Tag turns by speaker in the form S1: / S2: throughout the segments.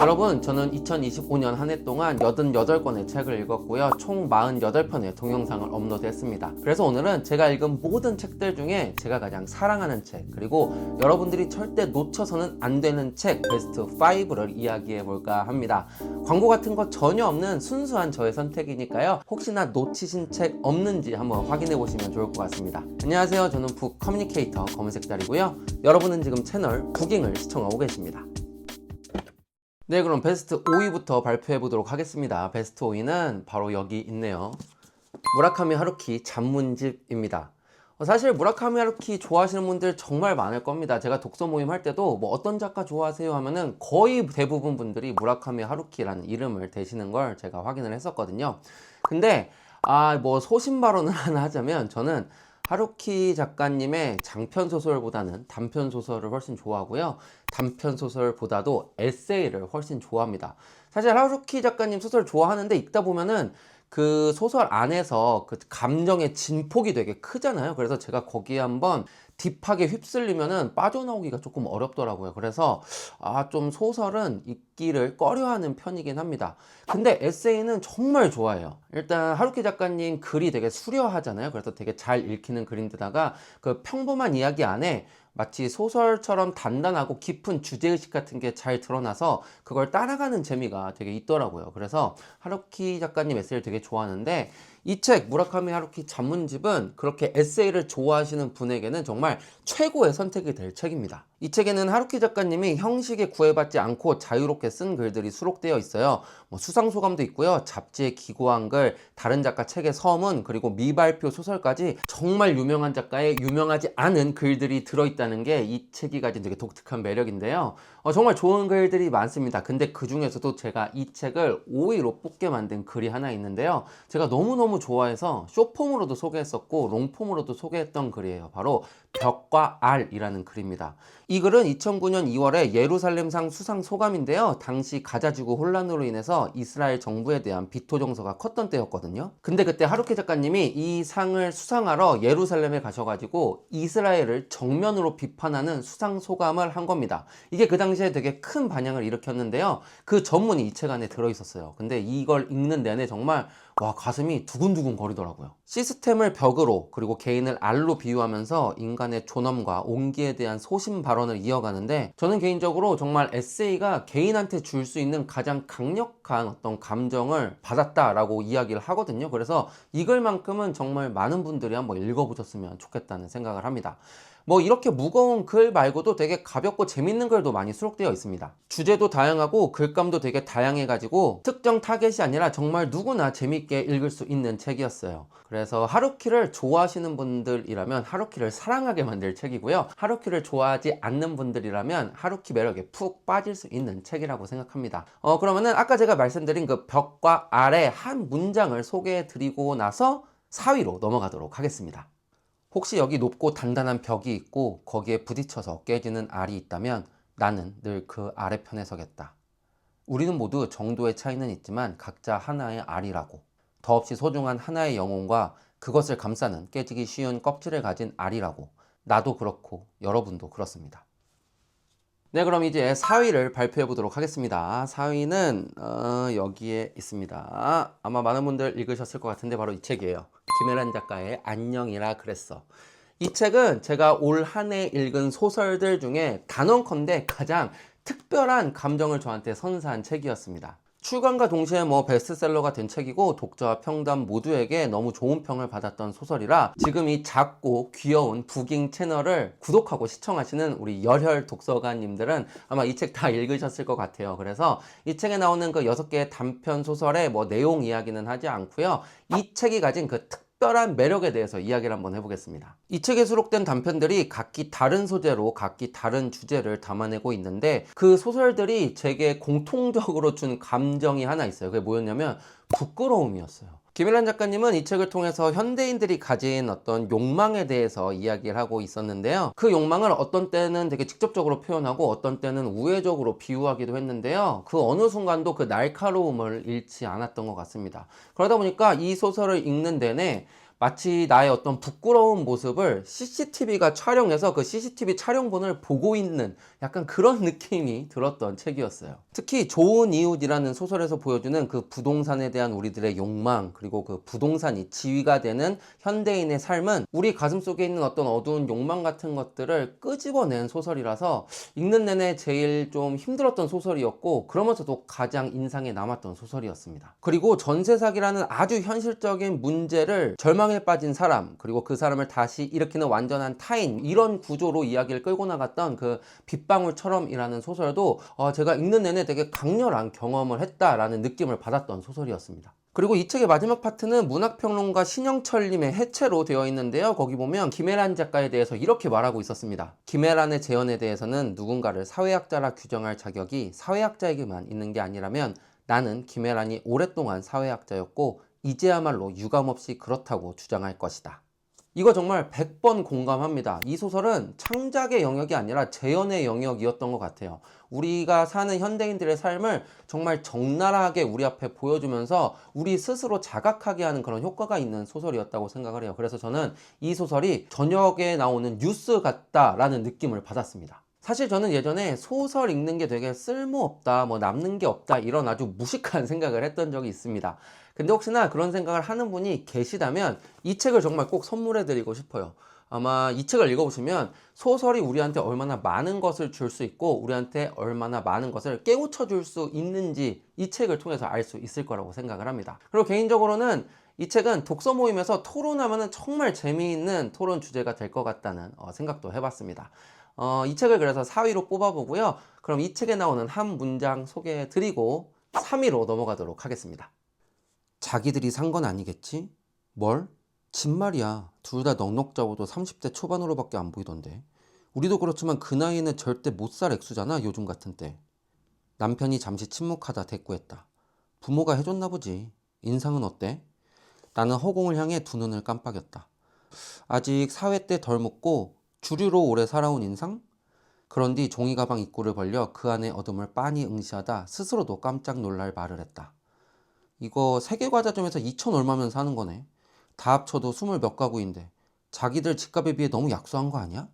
S1: 여러분, 저는 2025년 한 해 동안 88권의 책을 읽었고요. 총 48편의 동영상을 업로드했습니다. 그래서 오늘은 제가 읽은 모든 책들 중에 제가 가장 사랑하는 책, 그리고 여러분들이 절대 놓쳐서는 안 되는 책 베스트 5를 이야기해 볼까 합니다. 광고 같은 거 전혀 없는 순수한 저의 선택이니까요. 혹시나 놓치신 책 없는지 한번 확인해 보시면 좋을 것 같습니다. 안녕하세요. 저는 북 커뮤니케이터 검은색달이고요. 여러분은 지금 채널 북잉을 시청하고 계십니다. 네, 그럼 베스트 5위부터 발표해 보도록 하겠습니다. 베스트 5위는 바로 여기 있네요. 무라카미 하루키 잡문집입니다. 사실 무라카미 하루키 좋아하시는 분들 정말 많을 겁니다. 제가 독서 모임 할 때도 뭐 어떤 작가 좋아하세요 하면은 거의 대부분 분들이 무라카미 하루키라는 이름을 대시는 걸 제가 확인을 했었거든요. 근데 뭐 소신 발언을 하나 하자면 저는 하루키 작가님의 장편 소설보다는 단편 소설을 훨씬 좋아하고요. 단편 소설보다도 에세이를 훨씬 좋아합니다. 사실 하루키 작가님 소설 좋아하는데 읽다 보면은 그 소설 안에서 그 감정의 진폭이 되게 크잖아요. 그래서 제가 거기에 한번 딥하게 휩쓸리면은 빠져나오기가 조금 어렵더라고요. 그래서 좀 소설은 읽기를 꺼려하는 편이긴 합니다. 근데 에세이는 정말 좋아해요. 일단 하루키 작가님 글이 되게 수려하잖아요. 그래서 되게 잘 읽히는 글인데다가 그 평범한 이야기 안에 마치 소설처럼 단단하고 깊은 주제의식 같은 게 잘 드러나서 그걸 따라가는 재미가 되게 있더라고요. 그래서 하루키 작가님 에세이를 되게 좋아하는데 이 책 무라카미 하루키 잡문집은 그렇게 에세이를 좋아하시는 분에게는 정말 최고의 선택이 될 책입니다. 이 책에는 하루키 작가님이 형식에 구애받지 않고 자유롭게 쓴 글들이 수록되어 있어요. 수상소감도 있고요. 잡지에 기고한 글, 다른 작가 책의 서문, 그리고 미발표 소설까지 정말 유명한 작가의 유명하지 않은 글들이 들어있다는 게 이 책이 가진 되게 독특한 매력인데요. 정말 좋은 글들이 많습니다. 근데 그 중에서도 제가 이 책을 5위로 뽑게 만든 글이 하나 있는데요. 제가 너무너무 좋아해서 숏폼으로도 소개했었고 롱폼으로도 소개했던 글이에요. 바로 벽과 알이라는 글입니다. 이 글은 2009년 2월에 예루살렘상 수상 소감인데요. 당시 가자지구 혼란으로 인해서 이스라엘 정부에 대한 비토 정서가 컸던 때였거든요. 근데 그때 하루키 작가님이 이 상을 수상하러 예루살렘에 가셔가지고 이스라엘을 정면으로 비판하는 수상 소감을 한 겁니다. 이게 그 당시에 되게 큰 반향을 일으켰는데요. 그 전문이 이 책 안에 들어있었어요. 근데 이걸 읽는 내내 정말 가슴이 두근두근 거리더라고요. 시스템을 벽으로 그리고 개인을 알로 비유하면서 인간의 존엄과 온기에 대한 소신 발언을 이어가는데 저는 개인적으로 정말 에세이가 개인한테 줄 수 있는 가장 강력한 어떤 감정을 받았다라고 이야기를 하거든요. 그래서 이 글만큼은 정말 많은 분들이 한번 읽어보셨으면 좋겠다는 생각을 합니다. 이렇게 무거운 글 말고도 되게 가볍고 재밌는 글도 많이 수록되어 있습니다. 주제도 다양하고 글감도 되게 다양해가지고 특정 타겟이 아니라 정말 누구나 재밌게 읽을 수 있는 책이었어요. 그래서 하루키를 좋아하시는 분들이라면 하루키를 사랑하게 만들 책이고요. 하루키를 좋아하지 않는 분들이라면 하루키 매력에 푹 빠질 수 있는 책이라고 생각합니다. 그러면은 아까 제가 말씀드린 그 벽과 아래 한 문장을 소개해 드리고 나서 4위로 넘어가도록 하겠습니다. 혹시 여기 높고 단단한 벽이 있고 거기에 부딪혀서 깨지는 알이 있다면 나는 늘 그 아래편에 서겠다. 우리는 모두 정도의 차이는 있지만 각자 하나의 알이라고. 더없이 소중한 하나의 영혼과 그것을 감싸는 깨지기 쉬운 껍질을 가진 알이라고. 나도 그렇고 여러분도 그렇습니다. 네, 그럼 이제 4위를 발표해 보도록 하겠습니다. 4위는 여기에 있습니다. 아마 많은 분들 읽으셨을 것 같은데 바로 이 책이에요. 김혜란 작가의 안녕이라 그랬어. 이 책은 제가 올 한 해 읽은 소설들 중에 단언컨대 가장 특별한 감정을 저한테 선사한 책이었습니다. 출간과 동시에 베스트셀러가 된 책이고 독자와 평단 모두에게 너무 좋은 평을 받았던 소설이라 지금 이 작고 귀여운 북잉 채널을 구독하고 시청하시는 우리 열혈 독서가님들은 아마 이 책 다 읽으셨을 것 같아요. 그래서 이 책에 나오는 그 6개의 단편 소설의 내용 이야기는 하지 않고요. 이 책이 가진 그 특별한 매력에 대해서 이야기를 한번 해보겠습니다. 이 책에 수록된 단편들이 각기 다른 소재로 각기 다른 주제를 담아내고 있는데 그 소설들이 제게 공통적으로 준 감정이 하나 있어요. 그게 뭐였냐면 부끄러움이었어요. 김일란 작가님은 이 책을 통해서 현대인들이 가진 어떤 욕망에 대해서 이야기를 하고 있었는데요. 그 욕망을 어떤 때는 되게 직접적으로 표현하고 어떤 때는 우회적으로 비유하기도 했는데요. 그 어느 순간도 그 날카로움을 잃지 않았던 것 같습니다. 그러다 보니까 이 소설을 읽는 내내 마치 나의 어떤 부끄러운 모습을 CCTV가 촬영해서 그 CCTV 촬영본을 보고 있는 약간 그런 느낌이 들었던 책이었어요. 특히 좋은 이웃이라는 소설에서 보여주는 그 부동산에 대한 우리들의 욕망, 그리고 그 부동산이 지위가 되는 현대인의 삶은 우리 가슴 속에 있는 어떤 어두운 욕망 같은 것들을 끄집어낸 소설이라서 읽는 내내 제일 좀 힘들었던 소설이었고, 그러면서도 가장 인상에 남았던 소설이었습니다. 그리고 전세 사기라는 아주 현실적인 문제를 절망에 빠진 사람, 그리고 그 사람을 다시 일으키는 완전한 타인, 이런 구조로 이야기를 끌고 나갔던 그 빗방울처럼이라는 소설도 제가 읽는 내내 되게 강렬한 경험을 했다라는 느낌을 받았던 소설이었습니다. 그리고 이 책의 마지막 파트는 문학평론가 신영철님의 해체로 되어 있는데요. 거기 보면 김애란 작가에 대해서 이렇게 말하고 있었습니다. 김애란의 재연에 대해서는 누군가를 사회학자라 규정할 자격이 사회학자에게만 있는 게 아니라면 나는 김애란이 오랫동안 사회학자였고 이제야말로 유감없이 그렇다고 주장할 것이다. 이거 정말 100번 공감합니다. 이 소설은 창작의 영역이 아니라 재현의 영역이었던 것 같아요. 우리가 사는 현대인들의 삶을 정말 적나라하게 우리 앞에 보여주면서 우리 스스로 자각하게 하는 그런 효과가 있는 소설이었다고 생각을 해요. 그래서 저는 이 소설이 저녁에 나오는 뉴스 같다라는 느낌을 받았습니다. 사실 저는 예전에 소설 읽는 게 되게 쓸모없다, 뭐 남는 게 없다, 이런 아주 무식한 생각을 했던 적이 있습니다. 근데 혹시나 그런 생각을 하는 분이 계시다면 이 책을 정말 꼭 선물해 드리고 싶어요. 아마 이 책을 읽어보시면 소설이 우리한테 얼마나 많은 것을 줄 수 있고 우리한테 얼마나 많은 것을 깨우쳐 줄 수 있는지 이 책을 통해서 알 수 있을 거라고 생각을 합니다. 그리고 개인적으로는 이 책은 독서 모임에서 토론하면 정말 재미있는 토론 주제가 될 것 같다는 생각도 해봤습니다. 이 책을 그래서 4위로 뽑아보고요. 그럼 이 책에 나오는 한 문장 소개해 드리고 3위로 넘어가도록 하겠습니다. 자기들이 산 건 아니겠지? 뭘? 집 말이야. 둘 다 넉넉 잡아도 30대 초반으로밖에 안 보이던데. 우리도 그렇지만 그 나이에는 절대 못 살 액수잖아, 요즘 같은 때. 남편이 잠시 침묵하다 대꾸했다. 부모가 해줬나 보지. 인상은 어때? 나는 허공을 향해 두 눈을 깜빡였다. 아직 사회 때 덜 먹고 주류로 오래 살아온 인상? 그런 뒤 종이 가방 입구를 벌려 그 안의 어둠을 빤히 응시하다 스스로도 깜짝 놀랄 말을 했다. 이거 세계과자점에서 2천 얼마면 사는 거네. 다 합쳐도 20 몇 가구인데 자기들 집값에 비해 너무 약소한 거 아니야?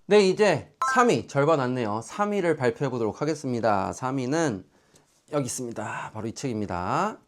S1: 네, 이제 3위 절반 왔네요. 3위를 발표해 보도록 하겠습니다. 3위는 여기 있습니다. 바로 이 책입니다.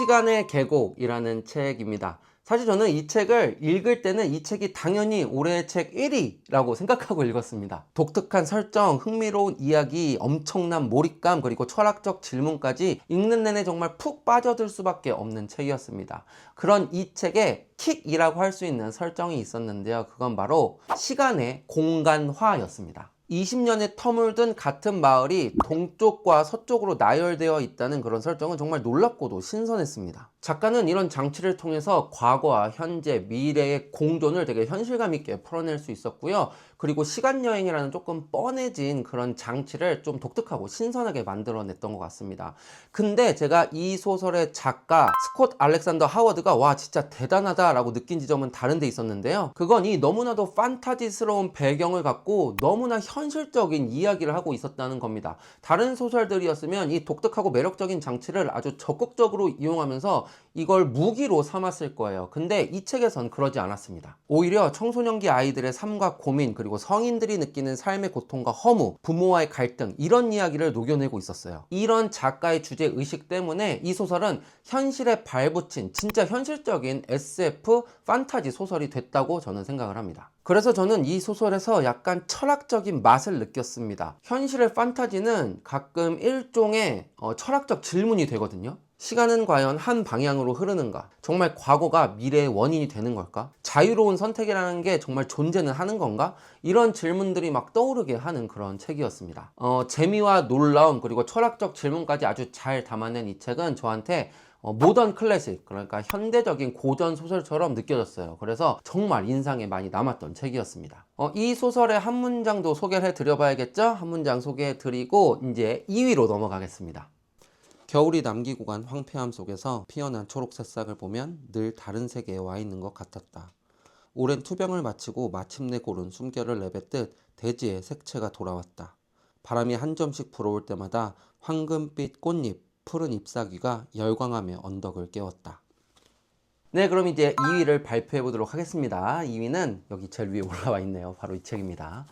S1: 시간의 계곡이라는 책입니다. 사실 저는 이 책을 읽을 때는 이 책이 당연히 올해의 책 1위라고 생각하고 읽었습니다. 독특한 설정, 흥미로운 이야기, 엄청난 몰입감, 그리고 철학적 질문까지 읽는 내내 정말 푹 빠져들 수밖에 없는 책이었습니다. 그런 이 책에 킥이라고 할 수 있는 설정이 있었는데요. 그건 바로 시간의 공간화였습니다. 20년의 텀을 둔 같은 마을이 동쪽과 서쪽으로 나열되어 있다는 그런 설정은 정말 놀랍고도 신선했습니다. 작가는 이런 장치를 통해서 과거와 현재, 미래의 공존을 되게 현실감 있게 풀어낼 수 있었고요. 그리고 시간여행이라는 조금 뻔해진 그런 장치를 좀 독특하고 신선하게 만들어냈던 것 같습니다. 근데 제가 이 소설의 작가 스콧 알렉산더 하워드가 와 진짜 대단하다라고 느낀 지점은 다른 데 있었는데요. 그건 이 너무나도 판타지스러운 배경을 갖고 너무나 현실적인 이야기를 하고 있었다는 겁니다. 다른 소설들이었으면 이 독특하고 매력적인 장치를 아주 적극적으로 이용하면서 이걸 무기로 삼았을 거예요. 근데 이 책에선 그러지 않았습니다. 오히려 청소년기 아이들의 삶과 고민, 그리고 성인들이 느끼는 삶의 고통과 허무, 부모와의 갈등, 이런 이야기를 녹여내고 있었어요. 이런 작가의 주제의식 때문에 이 소설은 현실에 발붙인 진짜 현실적인 SF 판타지 소설이 됐다고 저는 생각을 합니다. 그래서 저는 이 소설에서 약간 철학적인 맛을 느꼈습니다. 현실의 판타지는 가끔 일종의 철학적 질문이 되거든요. 시간은 과연 한 방향으로 흐르는가? 정말 과거가 미래의 원인이 되는 걸까? 자유로운 선택이라는 게 정말 존재는 하는 건가? 이런 질문들이 막 떠오르게 하는 그런 책이었습니다. 재미와 놀라움, 그리고 철학적 질문까지 아주 잘 담아낸 이 책은 저한테 모던 클래식, 그러니까 현대적인 고전 소설처럼 느껴졌어요. 그래서 정말 인상에 많이 남았던 책이었습니다. 이 소설의 한 문장도 소개를 해드려봐야겠죠? 한 문장 소개해드리고 이제 2위로 넘어가겠습니다. 겨울이 남기고 간 황폐함 속에서 피어난 초록 새싹을 보면 늘 다른 세계에 와 있는 것 같았다. 오랜 투병을 마치고 마침내 고른 숨결을 내뱉듯 대지의 색채가 돌아왔다. 바람이 한 점씩 불어올 때마다 황금빛 꽃잎, 푸른 잎사귀가 열광하며 언덕을 깨웠다. 네, 그럼 이제 2위를 발표해 보도록 하겠습니다. 2위는 여기 제일 위에 올라와 있네요. 바로 이 책입니다.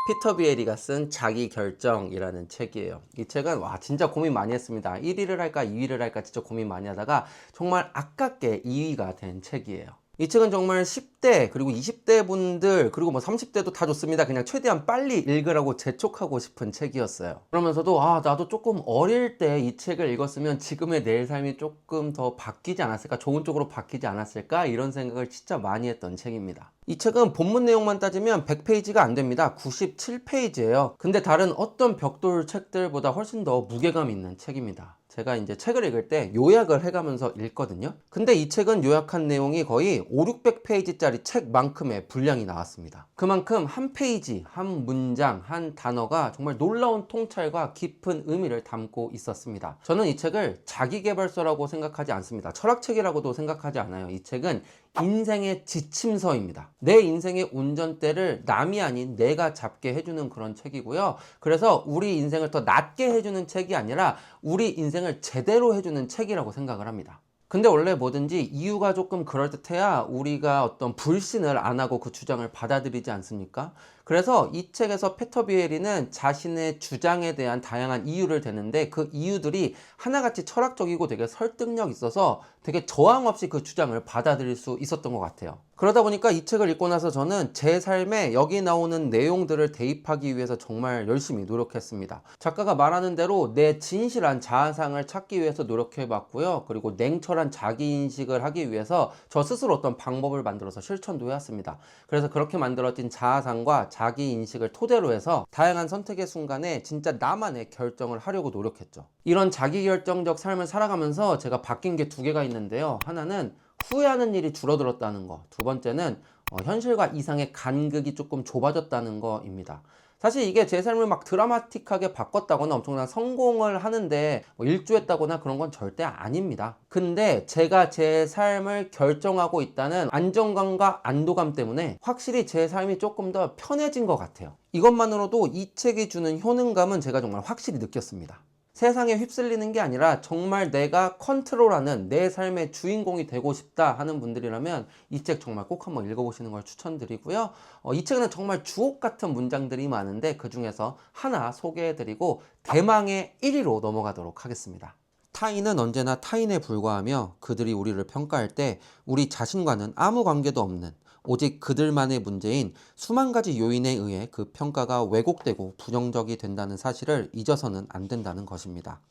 S1: 피터 비에리가 쓴 자기결정이라는 책이에요. 이 책은 진짜 고민 많이 했습니다. 1위를 할까 2위를 할까 진짜 고민 많이 하다가 정말 아깝게 2위가 된 책이에요. 이 책은 정말 10대 그리고 20대 분들 그리고 뭐 30대도 다 좋습니다. 그냥 최대한 빨리 읽으라고 재촉하고 싶은 책이었어요. 그러면서도 나도 조금 어릴 때 이 책을 읽었으면 지금의 내 삶이 조금 더 바뀌지 않았을까, 좋은 쪽으로 바뀌지 않았을까, 이런 생각을 진짜 많이 했던 책입니다. 이 책은 본문 내용만 따지면 100페이지가 안 됩니다. 97페이지예요. 근데 다른 어떤 벽돌 책들보다 훨씬 더 무게감 있는 책입니다. 제가 이제 책을 읽을 때 요약을 해가면서 읽거든요. 근데 이 책은 요약한 내용이 거의 500~600페이지짜리 책만큼의 분량이 나왔습니다. 그만큼 한 페이지, 한 문장, 한 단어가 정말 놀라운 통찰과 깊은 의미를 담고 있었습니다. 저는 이 책을 자기계발서라고 생각하지 않습니다. 철학책이라고도 생각하지 않아요. 이 책은 인생의 지침서입니다. 내 인생의 운전대를 남이 아닌 내가 잡게 해주는 그런 책이고요. 그래서 우리 인생을 더 낫게 해주는 책이 아니라 우리 인생을 제대로 해주는 책이라고 생각을 합니다. 근데 원래 뭐든지 이유가 조금 그럴듯해야 우리가 어떤 불신을 안 하고 그 주장을 받아들이지 않습니까? 그래서 이 책에서 피터 비에리는 자신의 주장에 대한 다양한 이유를 대는데 그 이유들이 하나같이 철학적이고 되게 설득력 있어서 되게 저항 없이 그 주장을 받아들일 수 있었던 것 같아요. 그러다 보니까 이 책을 읽고 나서 저는 제 삶에 여기 나오는 내용들을 대입하기 위해서 정말 열심히 노력했습니다. 작가가 말하는 대로 내 진실한 자아상을 찾기 위해서 노력해봤고요. 그리고 냉철한 자기인식을 하기 위해서 저 스스로 어떤 방법을 만들어서 실천도 해왔습니다. 그래서 그렇게 만들어진 자아상과 자기인식을 토대로 해서 다양한 선택의 순간에 진짜 나만의 결정을 하려고 노력했죠. 이런 자기결정적 삶을 살아가면서 제가 바뀐 게 2개가 있는데요. 하나는 후회하는 일이 줄어들었다는 거, 두 번째는 현실과 이상의 간극이 조금 좁아졌다는 거입니다. 사실 이게 제 삶을 막 드라마틱하게 바꿨다거나 엄청난 성공을 하는데 일조했다거나 그런 건 절대 아닙니다. 근데 제가 제 삶을 결정하고 있다는 안정감과 안도감 때문에 확실히 제 삶이 조금 더 편해진 것 같아요. 이것만으로도 이 책이 주는 효능감은 제가 정말 확실히 느꼈습니다. 세상에 휩쓸리는 게 아니라 정말 내가 컨트롤하는 내 삶의 주인공이 되고 싶다 하는 분들이라면 이 책 정말 꼭 한번 읽어보시는 걸 추천드리고요. 이 책에는 정말 주옥 같은 문장들이 많은데 그 중에서 하나 소개해드리고 대망의 1위로 넘어가도록 하겠습니다. 타인은 언제나 타인에 불과하며 그들이 우리를 평가할 때 우리 자신과는 아무 관계도 없는 오직 그들만의 문제인 수만 가지 요인에 의해 그 평가가 왜곡되고 부정적이 된다는 사실을 잊어서는 안 된다는 것입니다.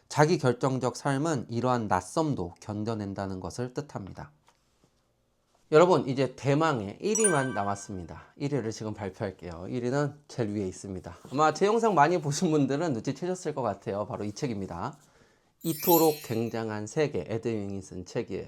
S1: 자기 결정적 삶은 이러한 낯섦도 견뎌낸다는 것을 뜻합니다. 여러분, 이제 대망의 1위만 남았습니다. 1위를 지금 발표할게요. 1위는 제일 위에 있습니다. 아마 제 영상 많이 보신 분들은 눈치채셨을 것 같아요. 바로 이 책입니다. 이토록 굉장한 세계, 에드 윙이 쓴 책이에요.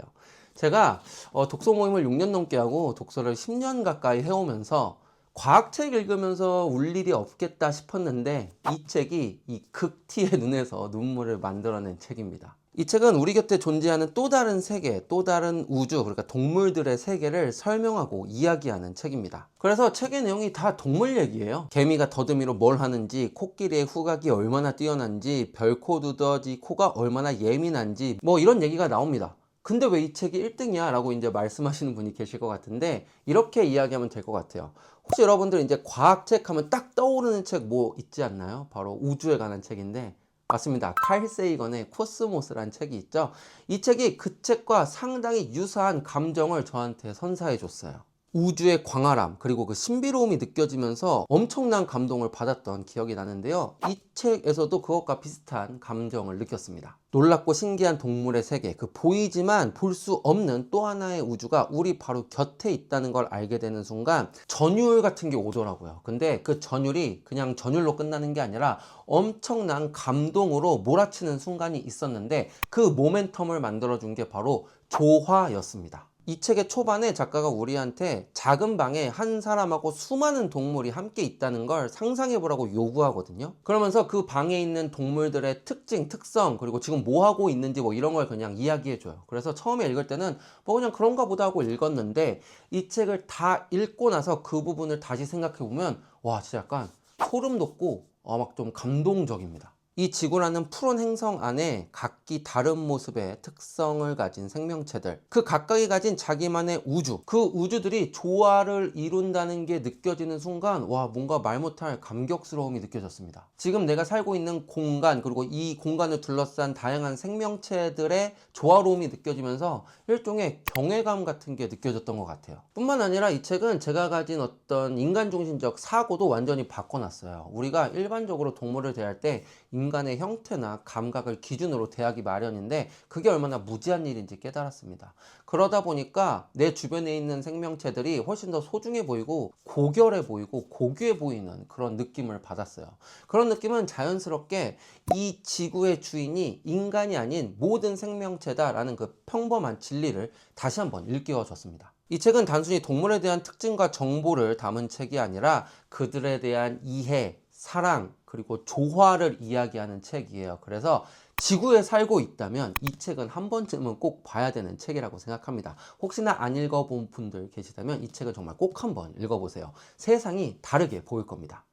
S1: 제가 독서 모임을 6년 넘게 하고 독서를 10년 가까이 해오면서 과학책 읽으면서 울 일이 없겠다 싶었는데 이 책이 이 극티의 눈에서 눈물을 만들어낸 책입니다. 이 책은 우리 곁에 존재하는 또 다른 세계, 또 다른 우주, 그러니까 동물들의 세계를 설명하고 이야기하는 책입니다. 그래서 책의 내용이 다 동물 얘기예요. 개미가 더듬이로 뭘 하는지, 코끼리의 후각이 얼마나 뛰어난지, 별코 두더지 코가 얼마나 예민한지 뭐 이런 얘기가 나옵니다. 근데 왜 이 책이 1등이야? 라고 이제 말씀하시는 분이 계실 것 같은데 이렇게 이야기하면 될 것 같아요. 혹시 여러분들 이제 과학책 하면 딱 떠오르는 책 뭐 있지 않나요? 바로 우주에 관한 책인데 맞습니다. 칼 세이건의 코스모스라는 책이 있죠. 이 책이 그 책과 상당히 유사한 감정을 저한테 선사해 줬어요. 우주의 광활함 그리고 그 신비로움이 느껴지면서 엄청난 감동을 받았던 기억이 나는데요. 이 책에서도 그것과 비슷한 감정을 느꼈습니다. 놀랍고 신기한 동물의 세계, 그 보이지만 볼 수 없는 또 하나의 우주가 우리 바로 곁에 있다는 걸 알게 되는 순간 전율 같은 게 오더라고요. 근데 그 전율이 그냥 전율로 끝나는 게 아니라 엄청난 감동으로 몰아치는 순간이 있었는데 그 모멘텀을 만들어준 게 바로 조화였습니다. 이 책의 초반에 작가가 우리한테 작은 방에 한 사람하고 수많은 동물이 함께 있다는 걸 상상해보라고 요구하거든요. 그러면서 그 방에 있는 동물들의 특징, 특성, 그리고 지금 뭐 하고 있는지 뭐 이런 걸 그냥 이야기해줘요. 그래서 처음에 읽을 때는 뭐 그냥 그런가 보다 하고 읽었는데 이 책을 다 읽고 나서 그 부분을 다시 생각해보면 와 진짜 약간 소름 돋고 막 좀 감동적입니다. 이 지구라는 푸른 행성 안에 각기 다른 모습의 특성을 가진 생명체들, 그 각각이 가진 자기만의 우주, 그 우주들이 조화를 이룬다는 게 느껴지는 순간 와, 뭔가 말 못할 감격스러움이 느껴졌습니다. 지금 내가 살고 있는 공간, 그리고 이 공간을 둘러싼 다양한 생명체들의 조화로움이 느껴지면서 일종의 경외감 같은 게 느껴졌던 것 같아요. 뿐만 아니라 이 책은 제가 가진 어떤 인간 중심적 사고도 완전히 바꿔놨어요. 우리가 일반적으로 동물을 대할 때 인간의 형태나 감각을 기준으로 대하기 마련인데 그게 얼마나 무지한 일인지 깨달았습니다. 그러다 보니까 내 주변에 있는 생명체들이 훨씬 더 소중해 보이고 고결해 보이고 고귀해 보이는 그런 느낌을 받았어요. 그런 느낌은 자연스럽게 이 지구의 주인이 인간이 아닌 모든 생명체다라는 그 평범한 진리를 다시 한번 일깨워줬습니다. 이 책은 단순히 동물에 대한 특징과 정보를 담은 책이 아니라 그들에 대한 이해, 사랑, 그리고 조화를 이야기하는 책이에요. 그래서 지구에 살고 있다면 이 책은 한 번쯤은 꼭 봐야 되는 책이라고 생각합니다. 혹시나 안 읽어본 분들 계시다면 이 책을 정말 꼭 한번 읽어보세요. 세상이 다르게 보일 겁니다.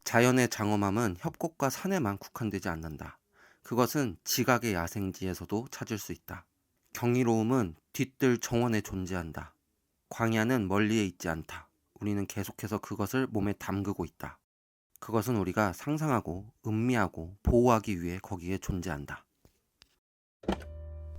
S1: 자연의 장엄함은 협곡과 산에만 국한되지 않는다. 그것은 지각의 야생지에서도 찾을 수 있다. 경이로움은 뒤뜰 정원에 존재한다. 광야는 멀리에 있지 않다. 우리는 계속해서 그것을 몸에 담그고 있다. 그것은 우리가 상상하고 음미하고 보호하기 위해 거기에 존재한다.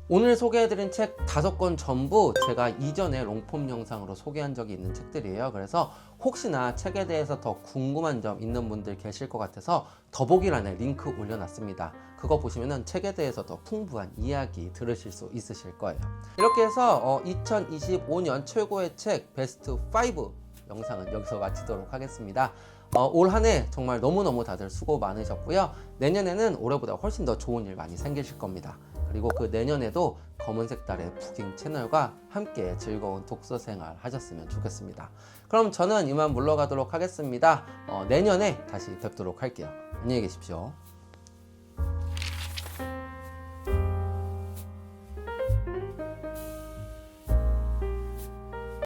S1: 오늘 소개해드린 책 5권 전부 제가 이전에 롱폼 영상으로 소개한 적이 있는 책들이에요. 그래서 혹시나 책에 대해서 더 궁금한 점 있는 분들 계실 것 같아서 더보기란에 링크 올려놨습니다. 그거 보시면 책에 대해서 더 풍부한 이야기 들으실 수 있으실 거예요. 이렇게 해서 2025년 최고의 책 베스트 5 영상은 여기서 마치도록 하겠습니다. 올 한 해 정말 너무너무 다들 수고 많으셨고요. 내년에는 올해보다 훨씬 더 좋은 일 많이 생기실 겁니다. 그리고 그 내년에도 검은색 달의 푸깅 채널과 함께 즐거운 독서 생활 하셨으면 좋겠습니다. 그럼 저는 이만 물러가도록 하겠습니다. 내년에 다시 뵙도록 할게요. 안녕히 계십시오.